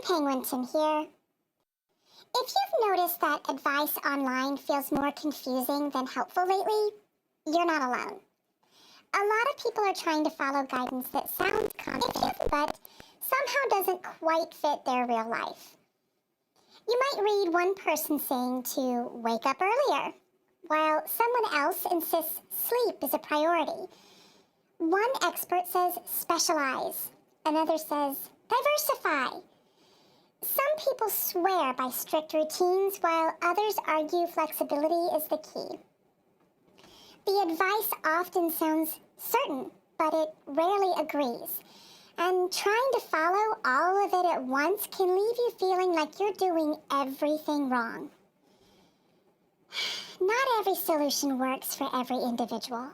Penguinton here. If you've noticed that advice online feels more confusing than helpful lately, you're not alone. A lot of people are trying to follow guidance that sounds confident, but somehow doesn't quite fit their real life. You might read one person saying to wake up earlier, while someone else insists sleep is a priority. One expert says specialize, another says diversify. Some people swear by strict routines, while others argue flexibility is the key. The advice often sounds certain, but it rarely agrees. And trying to follow all of it at once can leave you feeling like you're doing everything wrong. Not every solution works for every individual.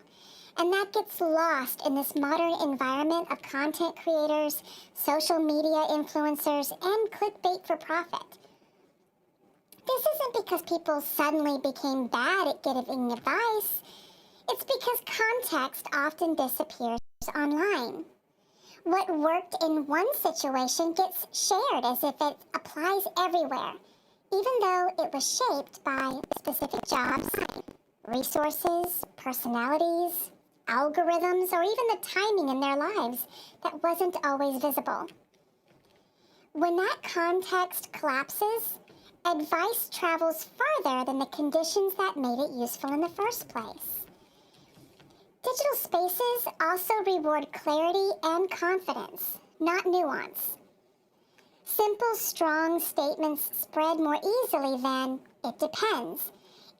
And that gets lost in this modern environment of content creators, social media influencers, and clickbait for profit. This isn't because people suddenly became bad at giving advice. It's because context often disappears online. What worked in one situation gets shared as if it applies everywhere, even though it was shaped by specific jobs, resources, personalities, algorithms, or even the timing in their lives that wasn't always visible. When that context collapses, advice travels further than the conditions that made it useful in the first place. Digital spaces also reward clarity and confidence, not nuance. Simple, strong statements spread more easily than "it depends,"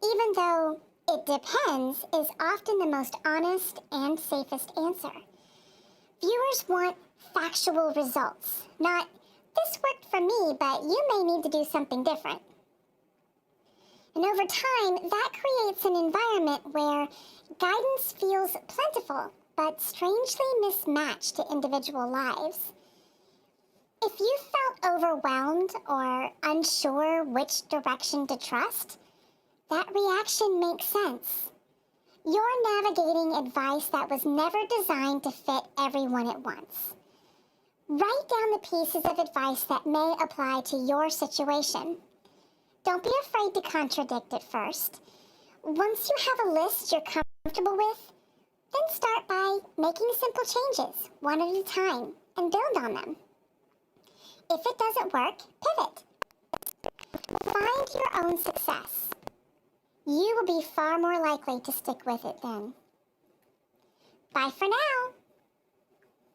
even though "it depends" is often the most honest and safest answer. Viewers want factual results, not "this worked for me, but you may need to do something different." And over time, that creates an environment where guidance feels plentiful, but strangely mismatched to individual lives. If you felt overwhelmed or unsure which direction to trust, that reaction makes sense. You're navigating advice that was never designed to fit everyone at once. Write down the pieces of advice that may apply to your situation. Don't be afraid to contradict at first. Once you have a list you're comfortable with, then start by making simple changes, one at a time, and build on them. If it doesn't work, pivot. Find your own success. You will be far more likely to stick with it then. Bye for now.